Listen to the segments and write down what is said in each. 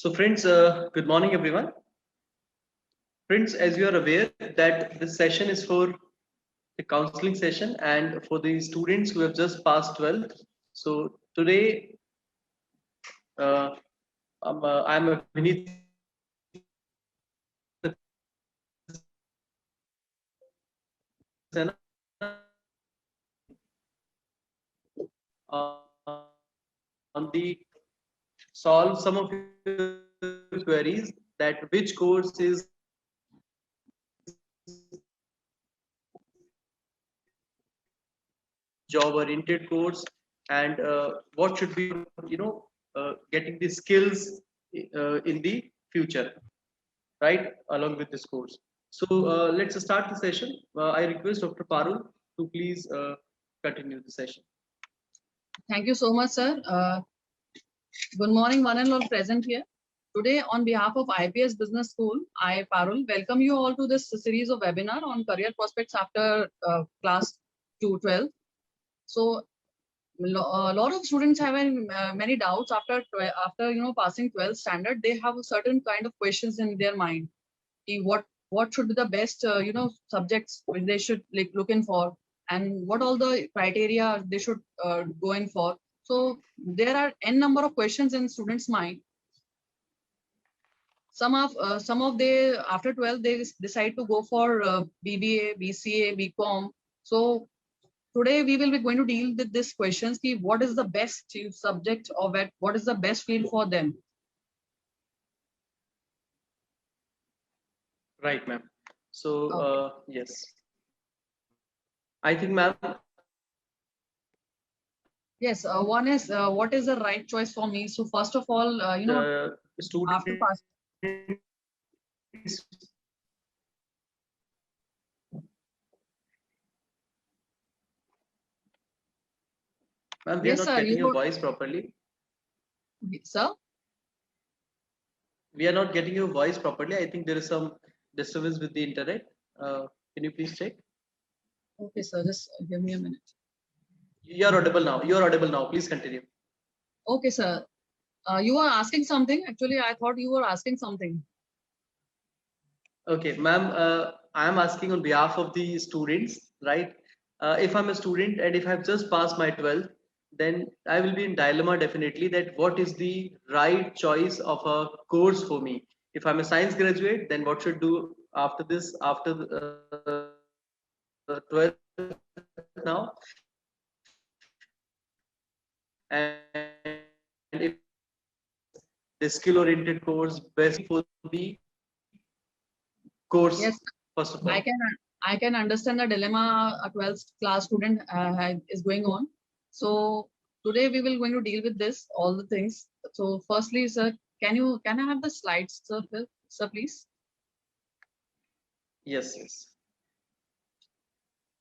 So friends, good morning everyone. Friends, as you are aware that this session is for the counseling session and for the students who have just passed 12th. So today, I'm Vineet Saxena, on the solve some of your queries that which course is job oriented course and what should be getting the skills in the future, right, along with this course. So let's start the session. I request Dr. Parul to please continue the session. Thank you so much, sir. Good morning, one and all present here. Today, on behalf of IPS Business School, I, Parul, welcome you all to this series of webinar on career prospects after class 212. So, a lot of students have many doubts after passing 12th standard. They have a certain kind of questions in their mind. What should be the best subjects which they should look in for, and what all the criteria they should go in for. So there are n number of questions in students' mind. Some of they after 12 they decide to go for BBA, BCA, BCom. So today we will be going to deal with these questions. What is the best subject of it? What is the best field for them? Right, ma'am. So yes, I think, ma'am. Yes, one is what is the right choice for me? So first of all, after pass. Ma'am, we are not getting your voice properly. Sir? We are not getting your voice properly. I think there is some disturbance with the internet. Can you please check? Okay, sir. Just give me a minute. You are audible now. You are audible now. Please continue. Okay, sir. You are asking something. Actually, I thought you were asking something. Okay, ma'am. I am asking on behalf of the students, right? If I'm a student and if I've just passed my 12th, then I will be in dilemma definitely that what is the right choice of a course for me. If I'm a science graduate, then what should do after this, after 12th now? And if the skill oriented course best for the course, yes, first of all. I can understand the dilemma a 12th class student is going on. So today we will going to deal with this, all the things. So firstly, sir, can I have the slides, sir, please? Yes, yes.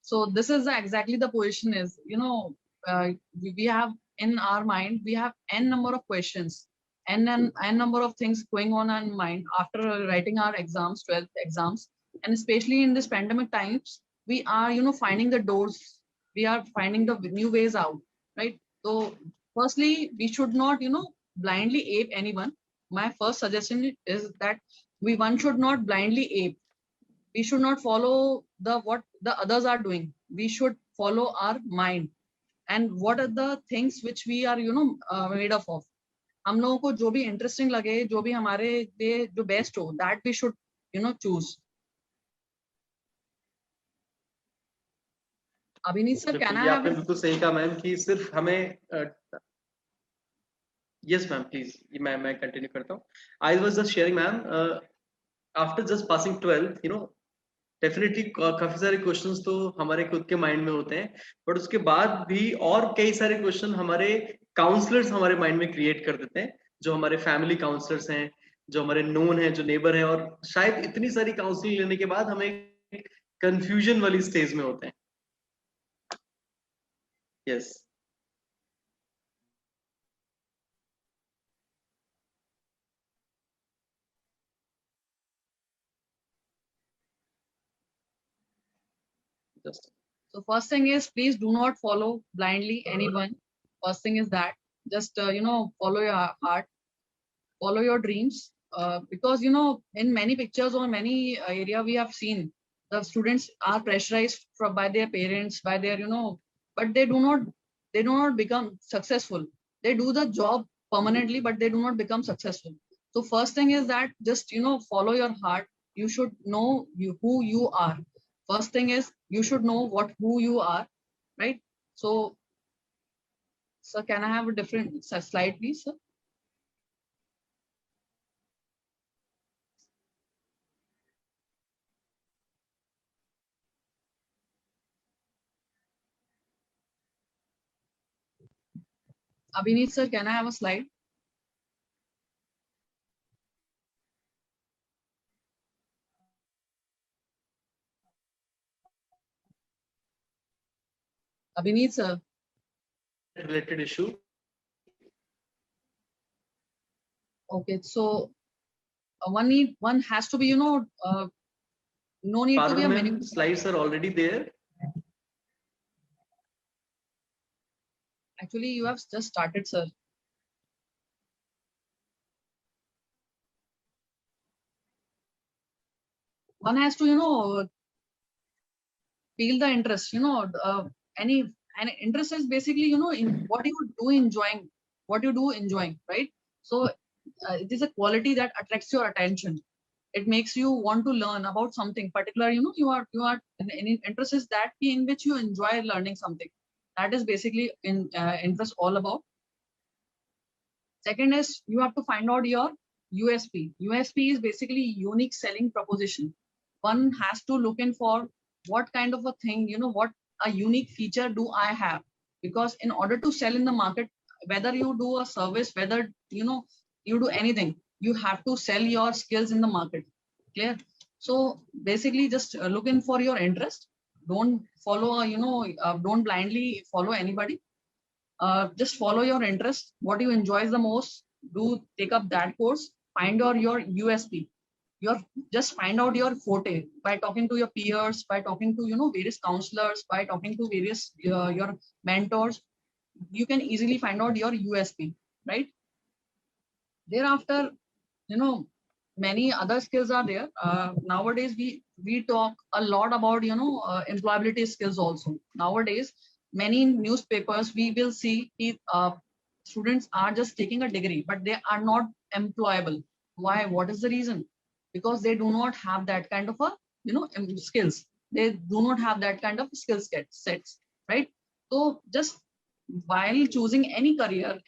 So this is exactly the position is, we have in our mind, we have n number of questions, n number of things going on in mind after writing our exams, 12th exams, and especially in this pandemic times, we are, finding the doors, we are finding the new ways out, right? So firstly, we should not, blindly ape anyone. My first suggestion is that one should not blindly ape. We should not follow what the others are doing. We should follow our mind and what are the things which we are made up of. हम लोगों को जो भी interesting लगे, जो भी हमारे लिए जो best हो, that we should choose. अभिनीत सर, can I have? आपने बिल्कुल सही कहा मैम कि सिर्फ हमें yes ma'am, please. मैं कंटिन्यू करता हूँ. I was just sharing, ma'am, after just passing 12th, definitely काफी सारे क्वेश्चंस तो हमारे खुद के माइंड में होते हैं, बट उसके बाद भी और कई सारे क्वेश्चन हमारे काउंसलर्स हमारे माइंड में क्रिएट कर देते हैं, जो हमारे फैमिली काउंसलर्स हैं, जो हमारे नोन हैं, जो नेबर हैं, और शायद इतनी सारी काउंसलिंग लेने के बाद हमें कंफ्यूजन वाली स्टेज में होते हैं. Yes. So first thing is, please do not follow blindly anyone. First thing is that just follow your heart. follow your dreams, because you know in many pictures or many area we have seen the students are pressurized by their parents, by their, you know, but they do not become successful. They do the job permanently, but they do not become successful. So first thing is that just, you know, follow your heart. You should know who you are. First thing is you should know who you are, right? So, sir, can I have a different slide, please, sir? Abhineet, sir, can I have a slide? Abhineet, sir. Related issue. Okay, so one has to be, you know, no need to be a Parul minimum. ma'am, slides are already there. Actually, you have just started, sir. One has to, you know, feel the interest, you know, any and interest is basically, you know, in what you do enjoying, what you do enjoying, right? So it is a quality that attracts your attention. It makes you want to learn about something particular, you know, you are in interest is that in which you enjoy learning something. That is basically in interest all about. Second is you have to find out your USP. USP is basically unique selling proposition. One has to look in for what kind of a thing, you know, what a unique feature do I have? Because in order to sell in the market, whether you do a service, whether, you know, you do anything, you have to sell your skills in the market. Clear? So basically just look in for your interest. Don't follow, you know, don't blindly follow anybody. Just follow your interest, what you enjoy the most, do take up that course, find out your USP, your just find out your forte by talking to your peers, by talking to, you know, various counselors, by talking to various your mentors. You can easily find out your USP, right? Thereafter, you know, many other skills are there. Nowadays we talk a lot about, you know, employability skills also. Nowadays many newspapers we will see students are just taking a degree but they are not employable. Why? What is the reason? Because they do not have that kind of a, you know, skills. They do not have that kind of sets, right? So just while choosing any career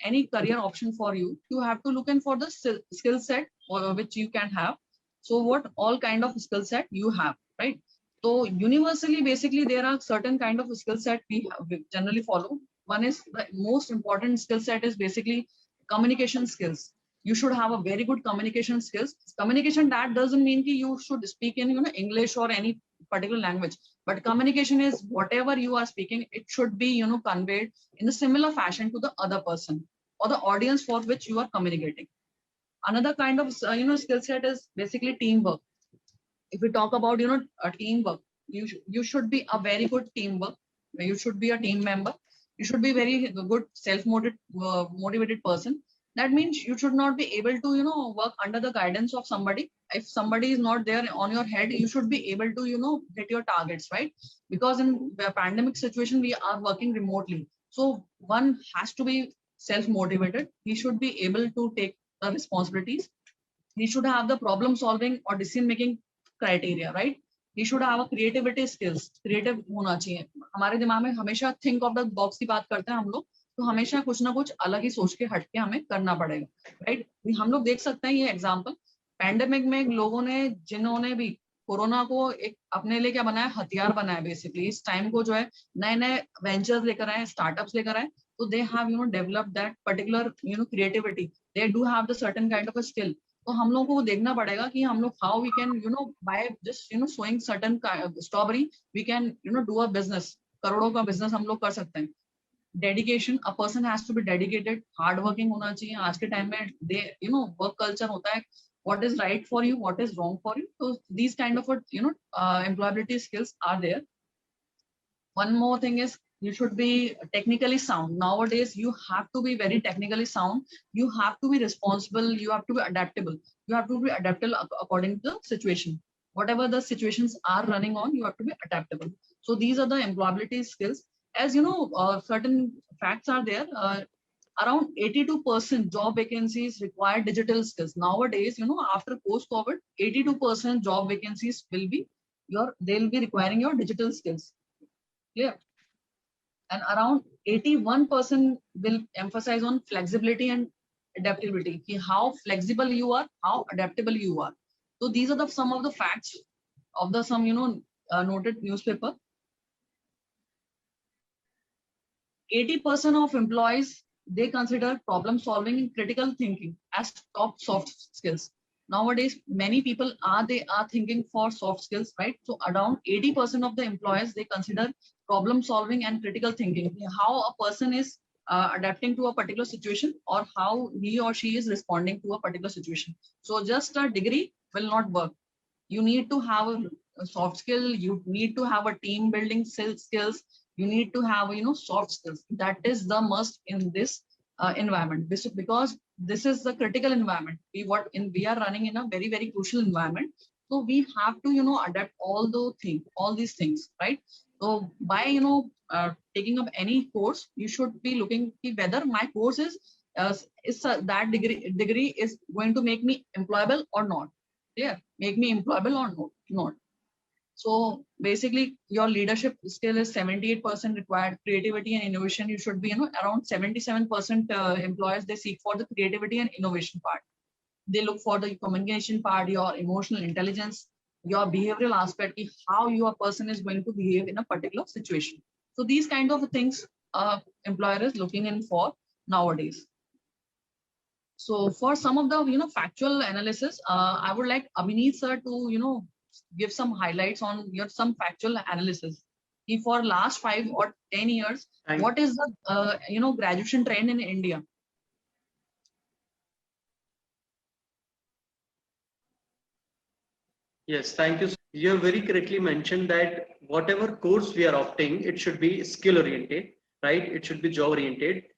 option for you, you have to look in for the skill set which you can have. So what all kind of skill set you have, right? So universally, basically, there are certain kind of skill set we generally follow. One is the most important skill set is basically communication skills. You should have a very good communication skills. Communication, that doesn't mean that you should speak in, you know, English or any particular language, but communication is whatever you are speaking, it should be, you know, conveyed in a similar fashion to the other person or the audience for which you are communicating. Another kind of you know, skill set is basically teamwork. If we talk about, you know, a teamwork, you should be a very good teamwork. You should be a team member. You should be very good motivated person. That means you should not be able to, you know, work under the guidance of somebody. If somebody is not there on your head, you should be able to, you know, hit your targets, right? Because in the pandemic situation we are working remotely, so one has to be self motivated. He should be able to take the responsibilities. He should have the problem solving or decision making criteria, right? He should have a creativity skills. Creative होना चाहिए. हमारे दिमाग में हमेशा think of the box की बात करते हैं हम लोग, तो हमेशा कुछ ना कुछ अलग ही सोच के हटके हमें करना पड़ेगा, right? हम लोग देख सकते हैं ये एग्जाम्पल पैंडेमिक में लोगों ने, जिन्होंने भी कोरोना को एक अपने लिए क्या बनाया, हथियार बनाया बेसिकली। इस टाइम को जो है नए नए वेंचर्स लेकर आए, स्टार्टअप्स लेकर आए, तो they have, you know, develop that particular, you know, creativity. They do have the certain kind of a skill. तो हम लोगों को देखना पड़ेगा कि हम लोग how we can, you know, by just, you know, sowing certain strawberry, we can, you know, do a business. करोड़ों का बिजनेस हम लोग कर सकते हैं। Dedication, a person has to be dedicated, hard working होना चाहिए। आज के टाइम में दे, यू नो, वर्क कल्चर होता है, what is right for you, what is wrong for you. So these kind of, you know, employability skills are there. One more thing is You should be technically sound. Nowadays, you have to be very technically sound. You have to be responsible. You have to be adaptable. You have to be adaptable according to the situation. Whatever the situations are running on, you have to be adaptable. So these are the employability skills. As you know, certain facts are there. Around 82% job vacancies require digital skills. Nowadays, you know, after post-COVID, 82% job vacancies will be they'll be requiring your digital skills. Clear? And around 81% will emphasize on flexibility and adaptability. Ki how flexible you are, how adaptable you are. So these are some of the facts of the some noted newspaper. 80% of employees, they consider problem solving and critical thinking as top soft skills. Nowadays, many people they are thinking for soft skills, right? So around 80% of the employees, they consider problem solving and critical thinking, how a person is adapting to a particular situation or how he or she is responding to a particular situation. So just a degree will not work. You need to have a soft skill. You need to have a team building skills. You need to have soft skills. That is the must in this environment, because this is the critical environment. We are running in a very, very crucial environment. So we have to adapt all these things, right? So by taking up any course, you should be looking whether my course is that degree is going to make me employable or not. Yeah, make me employable or not. So basically, your leadership skill is 78% required. Creativity and innovation, you should be around 77% employers, they seek for the creativity and innovation part. They look for the communication part, your emotional intelligence, your behavioral aspect, how your person is going to behave in a particular situation. So these kind of things employer is looking in for nowadays. So for some of the factual analysis, I would like Abhineet sir to give some highlights on some factual analysis. For last 5 or 10 years, what is the graduation trend in India? Yes, thank you. You have very correctly mentioned that whatever course we are opting, it should be skill oriented, right? It should be job oriented.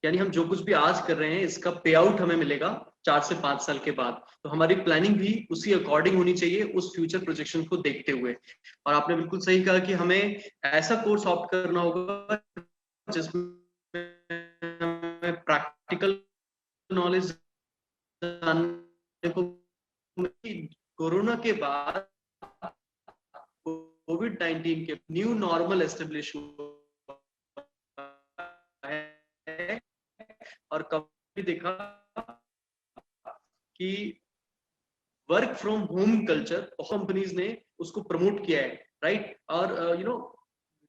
यानी हम जो कुछ भी आज कर रहे हैं इसका पे आउट हमें मिलेगा 4 से 5 साल के बाद. तो हमारी प्लानिंग भी उसी अकॉर्डिंग होनी चाहिए, उस फ्यूचर प्रोजेक्शन को देखते हुए. और आपने बिल्कुल सही कहा कि हमें ऐसा कोर्स ऑप्ट करना होगा जिसमें हमें प्रैक्टिकल नॉलेज जानने को. कोरोना के बाद कोविड-19 के न्यू नॉर्मल एस्टेब्लिश हुआ है और कभी देखा कि work from home culture companies ने उसको प्रमोट किया है, राइट? और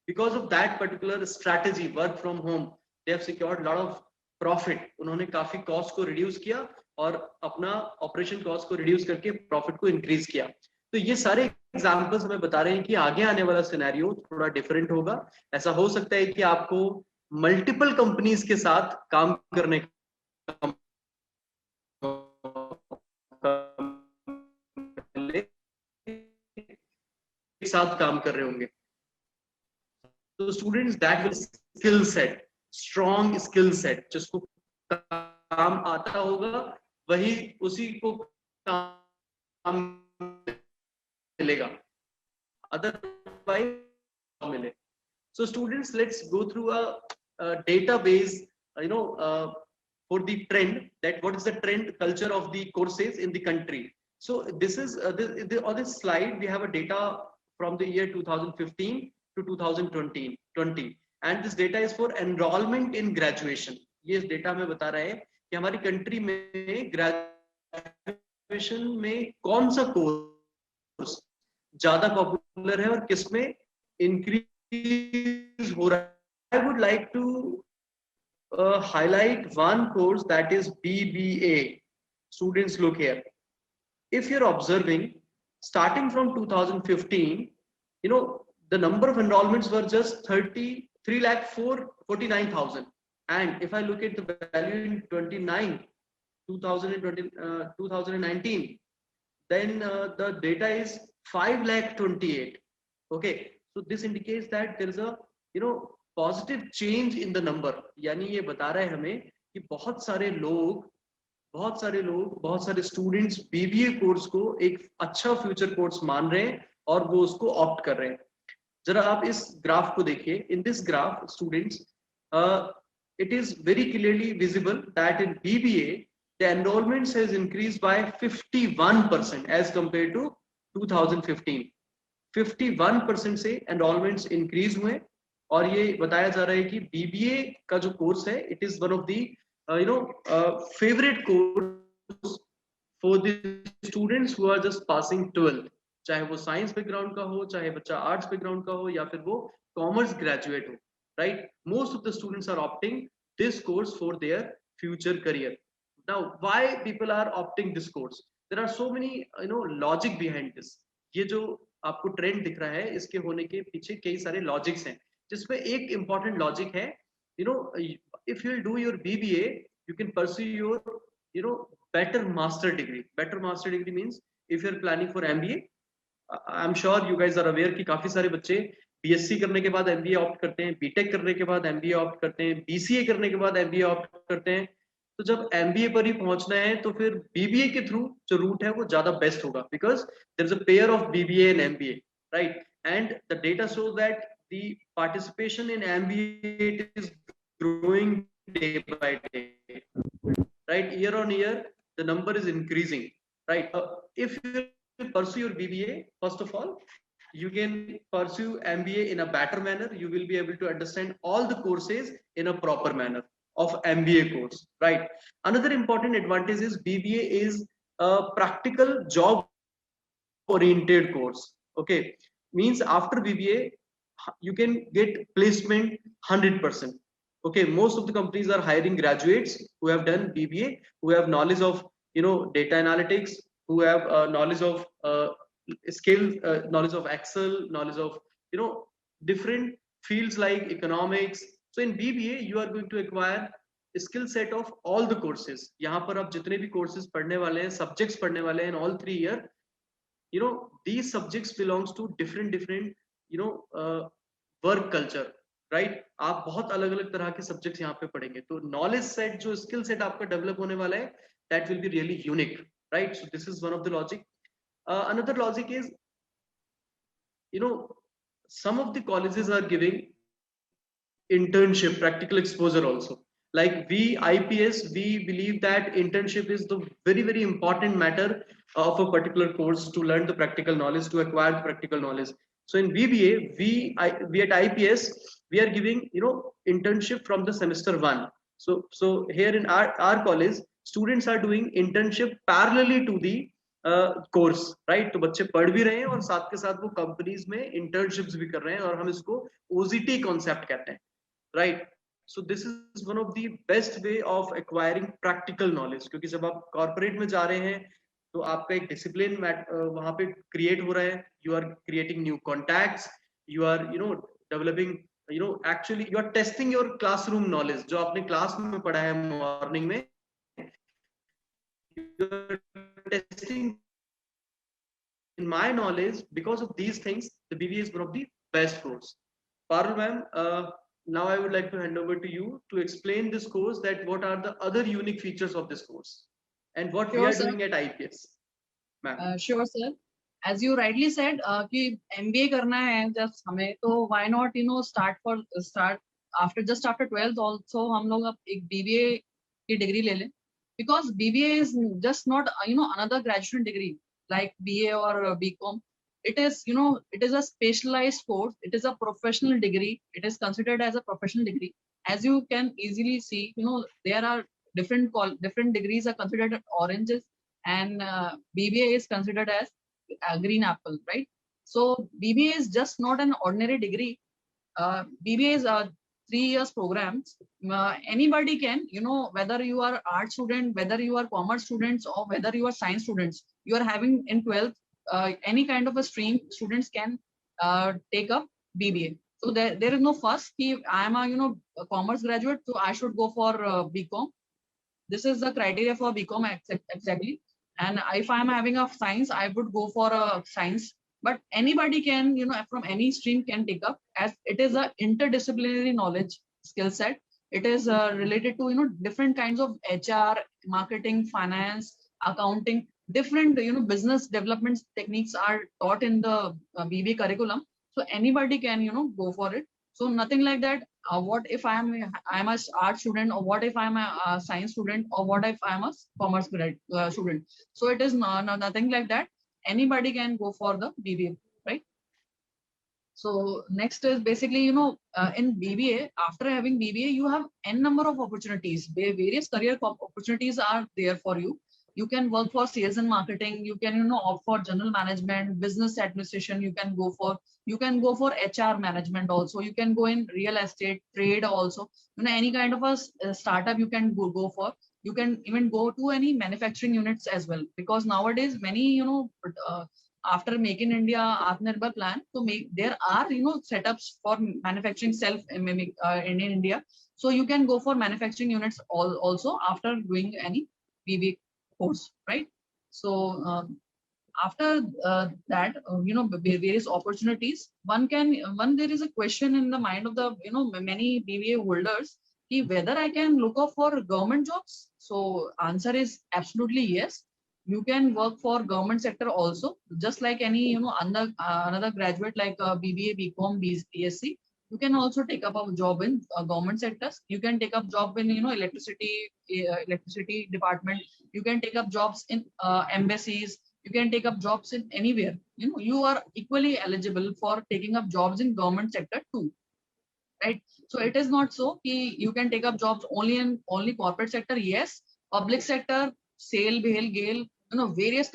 because of that particular strategy work from home, they have secured lot of profit. उन्होंने काफी कॉस्ट को रिड्यूस किया और अपना ऑपरेशन कॉस्ट को रिड्यूस करके प्रॉफिट को इंक्रीज किया. तो ये सारे एग्जांपल्स हमें बता रहे हैं कि आगे आने वाला सिनेरियो थोड़ा डिफरेंट होगा. ऐसा हो सकता है कि आपको मल्टीपल कंपनीज के साथ काम करने के साथ काम कर रहे होंगे. तो students that will skill set, strong skill set, जिसको काम आता होगा वही उसी को काम मिलेगा, अदरवाइज मिले. So students, let's go through a database, for the trend, that what is the trend culture of the courses in the country. So this is on this slide we have a data from the year 2015 to 2020, and this data is for enrollment in graduation. ये data में बता रहा है कि हमारी country में graduation में कौन सा कोर्स ज्यादा पॉपुलर है और किसमें इंक्रीज हो रहा है. I would like to highlight one course, that is BBA. Students, look here. If you're observing, starting from 2015, the number of enrollments were just 3,49,000. And if I look at the value in 2019, then the data is 5,28,000. Okay, so this indicates that there is a positive change in the number, यानी ये बता रहा है हमें कि बहुत सारे students BBA course को एक अच्छा फ्यूचर कोर्स मान रहे हैं और वो उसको ऑप्ट कर रहे हैं। जरा आप इस ग्राफ को देखिए। In this graph students, it is very clearly visible that in BBA the enrollments has increased by 51% as compared to 2015। 51% से enrollments increase हुए और ये बताया जा रहा है कि BBA का जो कोर्स है it is one of the favorite course for the students who are just passing 12th, चाहे वो साइंस बैकग्राउंड का हो, चाहे बच्चा आर्ट्स बैकग्राउंड का हो, या फिर वो कॉमर्स ग्रेजुएट हो, right? Most of the students are opting this course for their future career. Now why people are opting this course? There are so many logic behind this। ये जो आपको trend दिख रहा है इसके होने के पीछे कई सारे लॉजिक्स हैं, जिसमें एक इंपॉर्टेंट लॉजिक है, if you do your BBA you can pursue your better master degree। better master degree means if you are planning for MBA, I'm sure you guys are aware कि काफी सारे बच्चे BSc करने के बाद MBA opt करते हैं, BTech करने के बाद MBA ऑप्ट करते हैं, BCA करने के बाद MBA ऑप्ट करते हैं। तो जब MBA पर ही पहुंचना है तो फिर BBA के थ्रू जो रूट है वो ज्यादा बेस्ट होगा, because there is a pair of BBA and MBA, right? And the data shows that the participation in MBA is growing day by day, right? Year on year the number is increasing, right? If you pursue your BBA, first of all you can pursue MBA in a better manner. You will be able to understand all the courses in a proper manner of MBA course, right? Another important advantage is BBA is a practical job oriented course, okay? Means after BBA you can get placement 100%, okay? Most of the companies are hiring graduates who have done BBA, who have knowledge of data analytics, who have knowledge of knowledge of Excel, knowledge of different fields like economics. So in BBA you are going to acquire a skill set of all the courses। यहाँ पर आप जितने भी courses पढ़ने वाले हैं, subjects पढ़ने वाले हैं in all 3 year, these subjects belongs to different work culture, right? आप बहुत अलग अलग तरह के subjects यहाँ पे पढ़ेंगे, तो knowledge set जो skill set आपका develop होने वाला है, that will be really unique, right? So this is one of the logic। another logic is some of the colleges are giving internship, practical exposure also। Like we IPS, we believe that internship is the very important matter of a particular course to learn the practical knowledge, to acquire the practical knowledge। So in BBA we at IPS we are giving internship from the semester 1। so here in our college students are doing internship parallelly to the course, right? तो बच्चे पढ़ भी रहे हैं और साथ के साथ वो कंपनीज में इंटर्नशिप्स भी कर रहे हैं, और हम इसको OJT कॉन्सेप्ट कहते हैं, right? So this is one of the best way of acquiring practical knowledge, क्योंकि जब आप कॉर्पोरेट में जा रहे हैं तो आपका एक डिसिप्लिन वहां पे क्रिएट हो रहा है। You are creating new contacts, you are developing actually you are testing your classroom knowledge, जो आपने क्लास में पढ़ा है मॉर्निंग में, testing in my knowledge। because of these things the BBA is one of the best course। Parul ma'am, now I would like to hand over to you to explain this course, that what are the other unique features of this course and what we are doing at IPS, ma'am। Sure sir, as you rightly said कि MBA करना है जब हमें, तो why not start after 12th also हम लोग अब एक BBA की डिग्री ले लें, because BBA is just not another graduate degree like BA or BCom। it is it is a specialized course, it is a professional degree, it is considered as a professional degree। as you can easily see, there are different degrees are considered oranges, and BBA is considered as a green apple, right? So BBA is just not an ordinary degree। BBA is a 3 years programs। anybody can, whether you are art student, whether you are commerce students, or whether you are science students, you are having in 12th any kind of a stream, students can take up BBA। so there is no fuss ki I am a commerce graduate, so I should go for BCom। this is the criteria for BCom exactly। and if I am having a science, I would go for a science but anybody can, from any stream can take up, as it is a interdisciplinary knowledge skill set. It is related to, different kinds of HR, marketing, finance, accounting, different, business development techniques are taught in the BBA curriculum. So anybody can, go for it. So nothing like that. What if I'm a art student, or what if I'm a science student, or what if I'm a commerce student? So it is nothing like that. Anybody can go for the BBA, right? So next is basically, in BBA, after having BBA, you have n number of opportunities. Various career opportunities are there for you. You can work for sales and marketing. You can, opt for general management, business administration. You can go for HR management also. You can go in real estate, trade also. Any kind of a startup you can go for. You can even go to any manufacturing units as well, because nowadays many, after Make in India Atmanirbhar plan, so there are, setups for manufacturing self in India. So you can go for manufacturing units also after doing any BBA course, right? So after that, various opportunities. One there is a question in the mind of the, many BBA holders, whether I can look up for government jobs. So answer is absolutely yes. You can work for government sector also, just like any, another graduate like BBA, BCom, BSc. You can also take up a job in government sectors. You can take up job in, electricity department. You can take up jobs in embassies. You can take up jobs in anywhere. You are equally eligible for taking up jobs in government sector too, right? So it is not so you can take up jobs only in only corporate sector. Yes, public sector, SAIL, BHEL, GAIL, various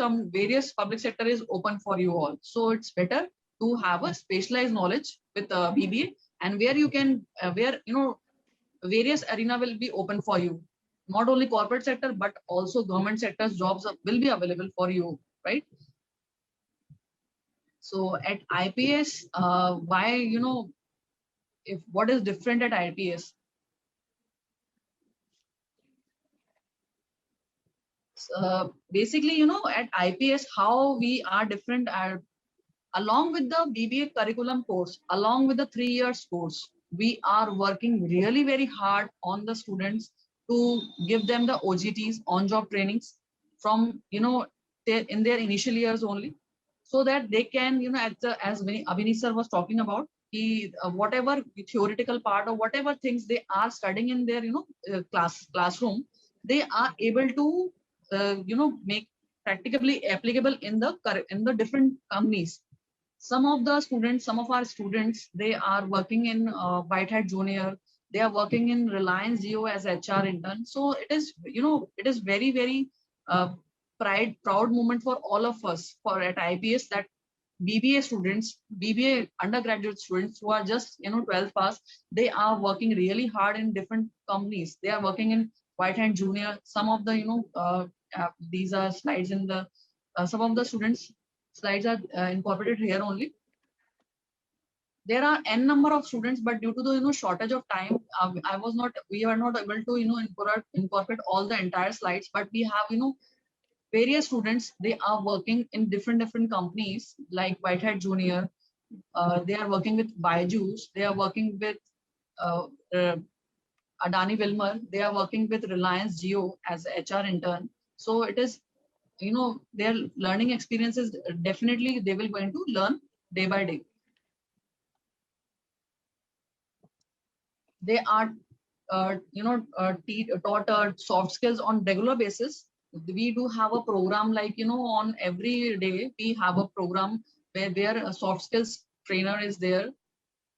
public sector is open for you all. So it's better to have a specialized knowledge with BBA, and where you can where, various arena will be open for you. Not only corporate sector, but also government sectors jobs will be available for you, right? So at IPS, why, if what is different at IPS? Basically, at IPS, how we are different are, along with the BBA curriculum course, along with the 3 years course, we are working really very hard on the students to give them the OGTs, on-job trainings from, in their initial years only, so that they can, as Abhini sir was talking about, whatever theoretical part or whatever things they are studying in their, classroom, they are able to, make practically applicable in the different companies. Some of our students, they are working in White Hat Junior. They are working in Reliance Jio as HR intern. So it is, it is very, very uh, proud moment for all of us for at IPS, that BBA students, BBA undergraduate students who are just, 12th pass, they are working really hard in different companies. They are working in White Hat Junior. Some of the, these are slides in the, some of the students slides are incorporated here only. There are n number of students, but due to the, shortage of time, we were not able to, incorporate all the entire slides. But we have, various students, they are working in different companies like White Hat Junior. They are working with Byju's. They are working with uh, uh, Adani Wilmar. They are working with Reliance Jio as HR intern. So it is, their learning experiences, definitely they will going to learn day by day. They are taught soft skills on regular basis. We do have a program like, on every day we have a program where a soft skills trainer is there,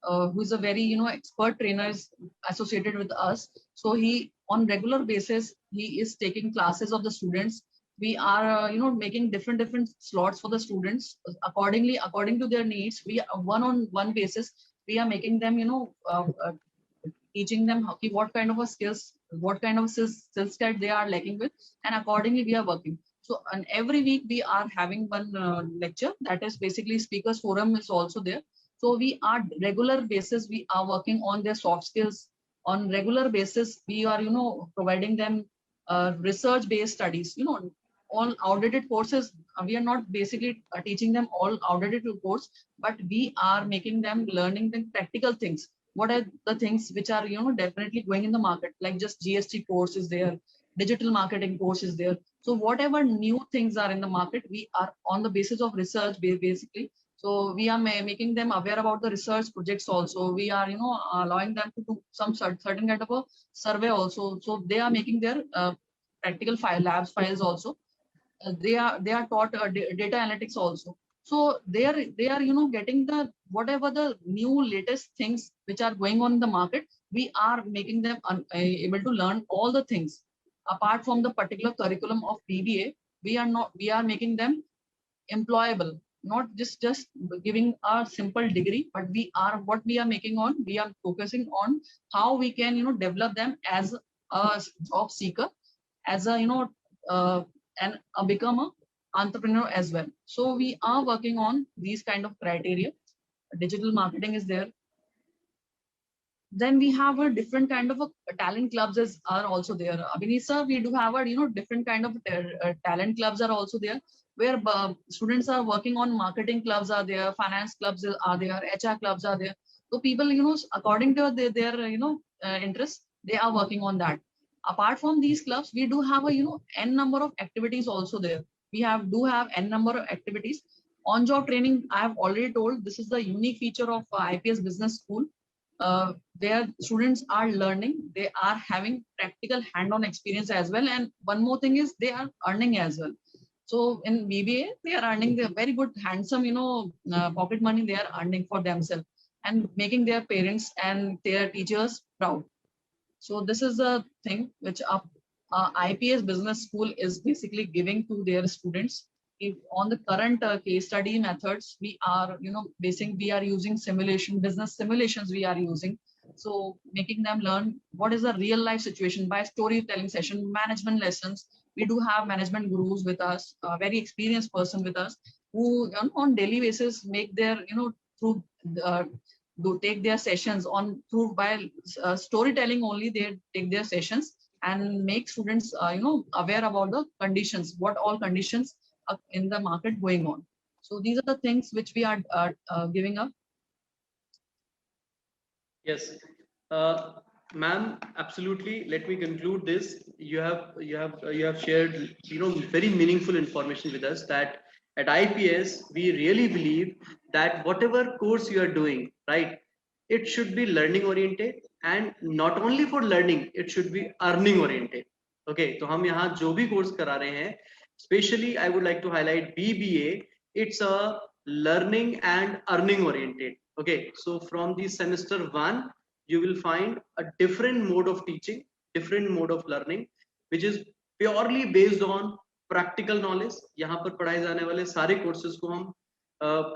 who is a very, expert trainer is associated with us. So he, on regular basis, he is taking classes of the students. We are, making different slots for the students according to their needs. We are one-on-one basis. We are making them, teaching them what kind of a skills, what kind of skills set they are lacking with, and accordingly we are working. So on every week we are having one lecture, that is basically speakers forum is also there. So we are regular basis, we are working on their soft skills. On regular basis, we are, providing them research based studies, all outdated courses. We are not basically teaching them all outdated course, but we are making them learning the practical things. What are the things which are, you know, definitely going in the market, like just GST course is there, digital marketing course is there. So whatever new things are in the market, we are on the basis of research basically. So we are making them aware about the research projects also. We are, you know, allowing them to do some certain kind of a survey also. So they are making their practical labs files also. They are taught data analytics also. So they are, you know, getting the whatever the new latest things which are going on in the market. We are making them able to learn all the things apart from the particular curriculum of BBA. We are making them employable, not just giving a simple degree, but we are making on, we are focusing on how we can, you know, develop them as a job seeker, as a, you know, and become a entrepreneur as well. So we are working on these kind of criteria. Digital marketing is there. Then we have a different kind of a talent clubs are also there. Abhinisa, we do have a, you know, different kind of talent clubs are also there, where students are working on. Marketing clubs are there, finance clubs are there, HR clubs are there. So people, you know, according to their you know, interests, they are working on that. Apart from these clubs, we do have a, you know, n number of activities also there. We do have n number of activities. On job training, I have already told, this is the unique feature of IPS Business School. Their students are learning, they are having practical hand-on experience as well, and one more thing is they are earning as well. So in BBA, they are earning the very good, handsome, you know, pocket money they are earning for themselves and making their parents and their teachers proud. So this is the thing which IPS Business School is basically giving to their students. If on the current case study methods, we are, you know, we are using simulation, business simulations we are using. So making them learn what is a real life situation by storytelling session, management lessons. We do have management gurus with us, a very experienced person with us, who on daily basis make their, you know, through take their sessions on through by storytelling only. They take their sessions and make students, you know, aware about the conditions, what all conditions in the market going on. So these are the things which we are giving up. Yes, ma'am, absolutely. Let me conclude this. You have shared, you know, very meaningful information with us, that at IPS we really believe that whatever course you are doing, right, it should be learning oriented, and not only for learning, it should be earning oriented. Okay, तो हम यहाँ जो भी course करा रहे हैं, especially I would like to highlight BBA. It's a learning and earning oriented. Okay, so from the semester 1, you will find a different mode of teaching, different mode of learning, which is purely based on practical knowledge. यहाँ पर पढ़ाए जाने वाले सारे courses को हम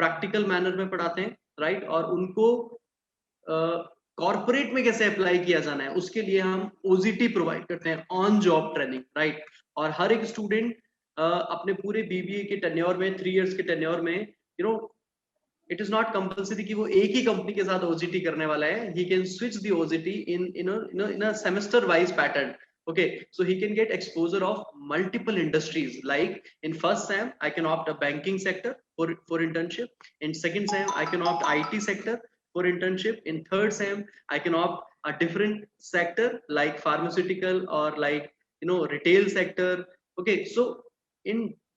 practical manner में पढ़ाते हैं, right? और उनको कॉर्पोरेट में कैसे अप्लाई किया जाना है, उसके लिए हम OJT प्रोवाइड करते हैं, ऑन जॉब ट्रेनिंग, राइट? और हर एक स्टूडेंट अपने पूरे BBA के टेन्योर में, 3 इयर्स के टेन्योर में, you know, it is not compulsory कि वो एक ही कंपनी के साथ OJT करने वाला है. He can switch the OJT in a semester wise pattern. Okay, so he can get exposure of multiple industries. Like in first sem, I can opt a banking sector for internship. In second sem, I can opt IT sector for internship. In third sem, I can opt a different sector like pharmaceutical or like, you know, retail sector. Okay, so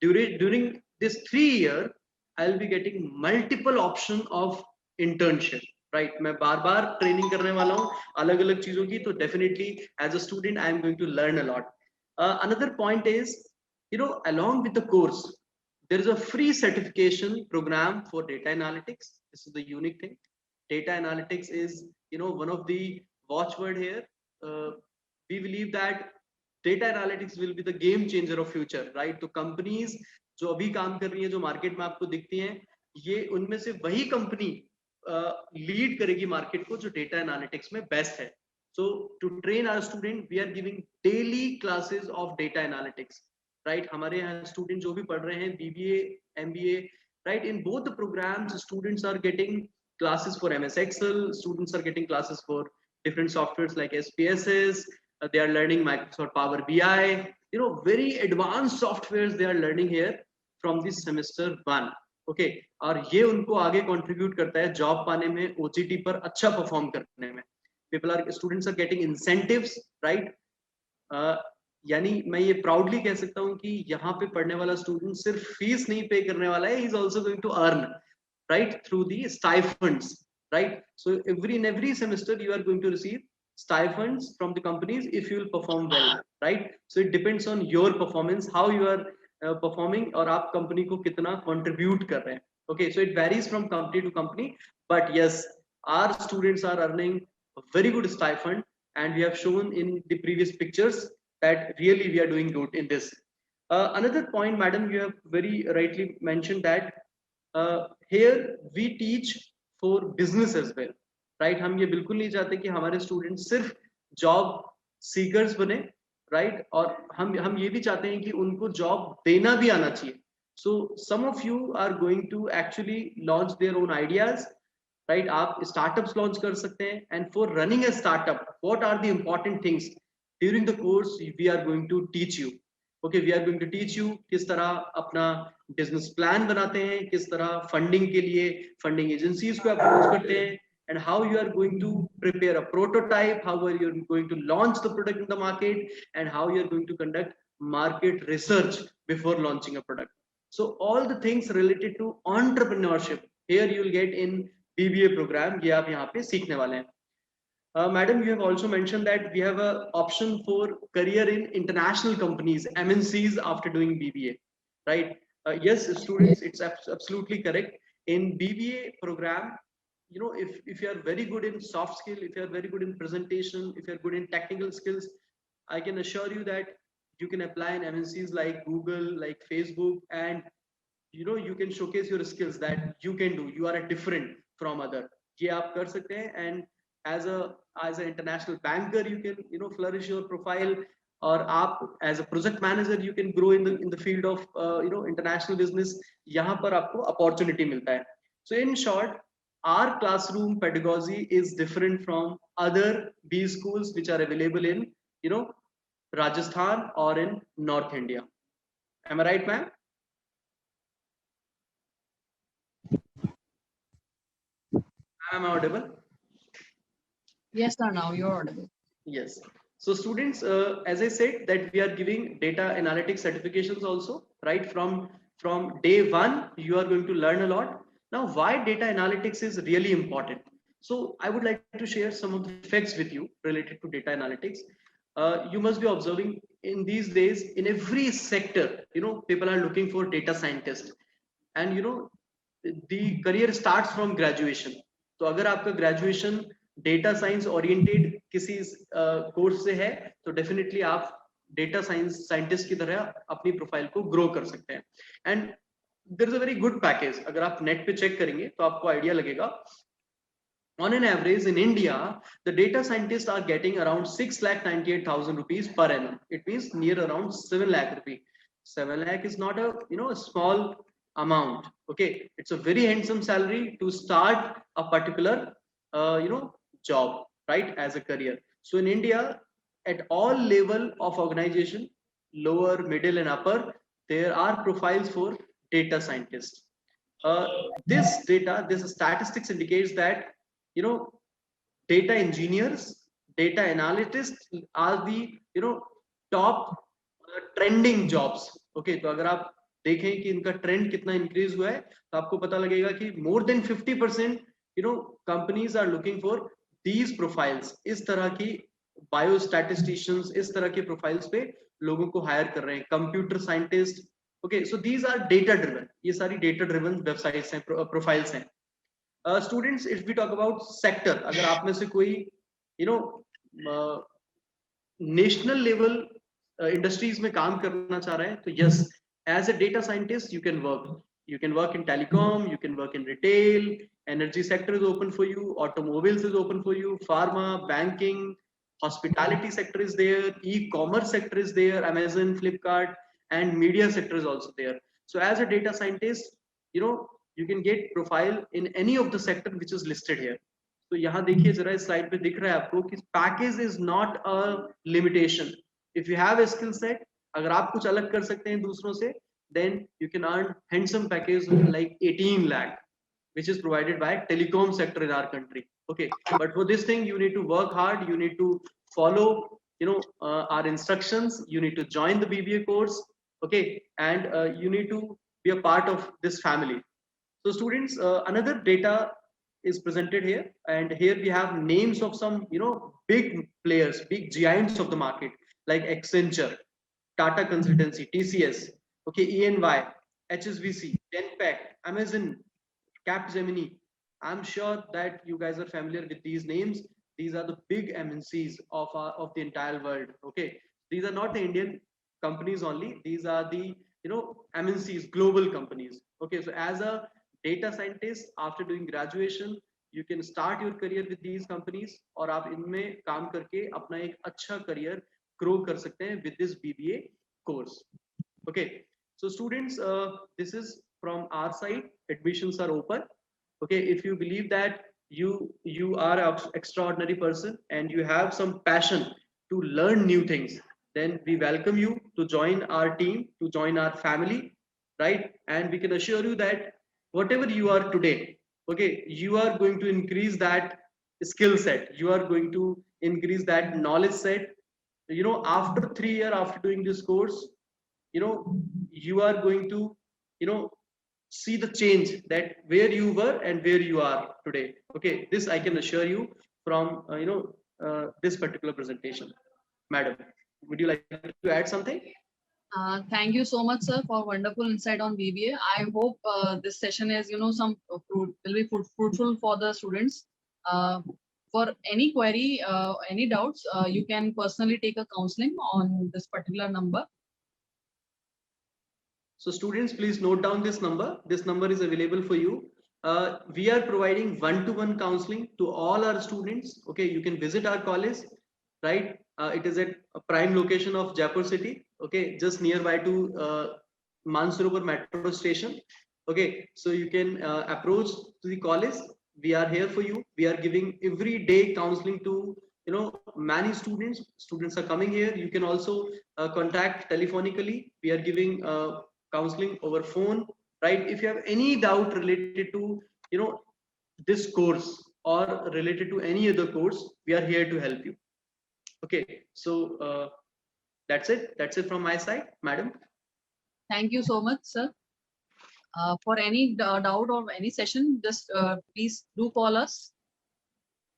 during this 3 year, I'll be getting multiple option of internship. Right, मैं बार बार training करने वाला हूँ अलग अलग चीजों की, तो definitely as a student I am going to learn a lot. Another point is, you know, along with the course there is a free certification program for data analytics. This is the unique thing. Data analytics is, you know, one of the watchword here. We believe that data analytics will be the game changer of future, right? तो companies जो अभी काम कर रही है, जो market में आपको दिखती हैं, ये उनमें से वही कंपनी लीड करेगी मार्केट को जो डेटा एनालिटिक्स में बेस्ट है. So to train our student, we are giving daily classes of data analytics, right? हमारे यहाँ स्टूडेंट जो भी पढ़ रहे हैं BBA, MBA, right, in both the programs students are getting classes for MS Excel, students are getting classes for different softwares like SPSS, they are learning Microsoft Power BI, very advanced softwares they are learning here from this semester 1. Okay, और ये उनको आगे contribute करता है job पाने में, OGT पर अच्छा perform करने में. Students are getting incentives, right? यानी मैं ये प्राउडली कह सकता हूँ कि यहाँ पे पढ़ने वाला स्टूडेंट सिर्फ फीस नहीं पे करने वाला है, he is also going to earn, right, through the stipends, right? So in every semester you are going to receive stipends from the companies if you will perform well, right? So it depends on your performance, how you are performing, और आप company को कितना contribute कर रहे हैं. Okay, so it varies from company to company, but yes, our students are earning a very good stipend, and we have shown in the previous pictures that really we are doing good in this. Another point, madam, you have very rightly mentioned that here we teach for business as well, right? हम ये बिल्कुल नहीं चाहते कि हमारे students सिर्फ job seekers बने, right? और हम ये भी चाहते हैं कि उनको job देना भी आना चाहिए. So some of you are going to actually launch their own ideas, right? आप startups launch कर सकते हैं, and for running a startup, what are the important things? During the course we are going to teach you. Okay, we are going to teach you किस तरह अपना business plan बनाते हैं, किस तरह funding के लिए funding agencies को approach करते हैं, and how you are going to prepare a prototype, how are you going to launch the product in the market, and how you are going to conduct market research before launching a product. So all the things related to entrepreneurship here you will get in BBA program, ये आप यहाँ पे सीखने वाले हैं. Madam, you have also mentioned that we have an option for career in international companies, MNCs, after doing BBA, right? Yes, students, it's absolutely correct. In BBA program, if you are very good in soft skill, if you are very good in presentation, if you are good in technical skills, I can assure you that you can apply in MNCs like Google, like Facebook, and you can showcase your skills that you can do. You are a different from other. ये आप कर सकते हैं, and as an international banker you can flourish your profile, or आप as a project manager you can grow in the field of international business. यहाँ पर आपको opportunity मिलता है. So in short, our classroom pedagogy is different from other B schools which are available in Rajasthan or in North India. Am I right, ma'am? Am I audible? Yes, sir, now you're audible. Yes. So students, as I said, that we are giving data analytics certifications also, right? From day one, you are going to learn a lot. Now, why data analytics is really important? So I would like to share some of the facts with you related to data analytics. You must be observing in these days, in every sector, people are looking for data scientists, and the career starts from graduation. तो अगर आपका graduation data science oriented किसी course से है तो definitely आप data scientist की तरह अपनी प्रोफाइल को ग्रो कर सकते हैं. And there is a very good package. अगर आप नेट पे चेक करेंगे तो आपको आइडिया लगेगा. On an average in India, the data scientists are getting around 6,98,000 rupees per annum. It means near around 7 lakh rupees. 7 lakh is not a small amount. Okay, it's a very handsome salary to start a particular job, right, as a career. So in India, at all level of organization, lower, middle, and upper, there are profiles for data scientists. This statistics indicates that data engineers, data analysts are the top trending jobs. Okay, तो अगर आप देखें कि इनका trend कितना increase हुआ है तो आपको पता लगेगा कि more than 50% companies are looking for these profiles. इस तरह की biostatisticians, इस तरह के profiles पे लोगों को हायर कर रहे हैं. Computer scientist. Okay, so these are data driven. ये सारी data driven websites हैं, profiles हैं. Students, if we talk about sector, अगर आप में से कोई नेशनल लेवल इंडस्ट्रीज में काम करना चाह रहे हैं तो yes, as a data scientist you can work in telecom, you can work in retail, energy sector is open for you, automobiles is open for you, pharma, banking, hospitality sector is there, e-commerce sector is there, Amazon, Flipkart, and media sector is also there. So as a data scientist, you can get profile in any of the sector which is listed here. तो यहाँ देखिए जरा इस slide पे दिख रहा है आपको कि package is not a limitation. If you have a skill set, अगर आप कुछ अलग कर सकते हैं दूसरों से, then you can earn handsome package like 18 lakh, which is provided by telecom sector in our country. Okay, but for this thing you need to work hard, you need to follow, you know, our instructions, you need to join the BBA course. Okay, and you need to be a part of this family. So students, another data is presented here, and here we have names of some, you know, big players, big giants of the market, like Accenture, Tata Consultancy, TCS, okay, ENY, HSBC, Genpact, Amazon, Capgemini. I'm sure that you guys are familiar with these names. These are the big MNCs of the entire world. Okay, these are not the Indian companies only. These are the, you know, MNCs, global companies. Okay, so as a data scientist, after doing graduation, you can start your career with these companies, और आप इनमें काम करके अपना एक अच्छा career grow कर सकते हैं with this BBA course. Okay, so students, this is from our side. Admissions are open. Okay, if you believe that you are an extraordinary person and you have some passion to learn new things, then we welcome you to join our team, to join our family, right? And we can assure you that whatever you are today, okay, you are going to increase that skill set, you are going to increase that knowledge set. You know, after 3 years after doing this course, you know, you are going to, you know, see the change that where you were and where you are today. Okay, this I can assure you from this particular presentation. Madam, would you like to add something? Thank you so much, sir, for wonderful insight on BBA. I hope this session is, some fruit, will be fruitful for the students. For any query, any doubts, you can personally take a counseling on this particular number. So students, please note down this number. This number is available for you. We are providing one-to-one counseling to all our students. Okay, you can visit our college, right? It is at a prime location of Jaipur city. Okay, just nearby to Mansarovar metro station. Okay, so you can approach to the college. We are here for you. We are giving every day counseling to, you know, many students. Students are coming here. You can also contact telephonically. We are giving counseling over phone, right? If you have any doubt related to, you know, this course or related to any other course, we are here to help you. Okay, so that's it from my side, madam. Thank you so much, sir. For any doubt or any session, just please do call us.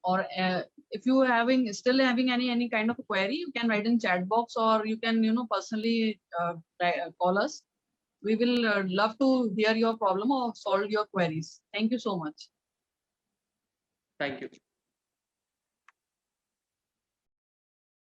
Or if you still having any kind of query, you can write in chat box, or you can personally call us. We will love to hear your problem or solve your queries. Thank you so much. Thank you.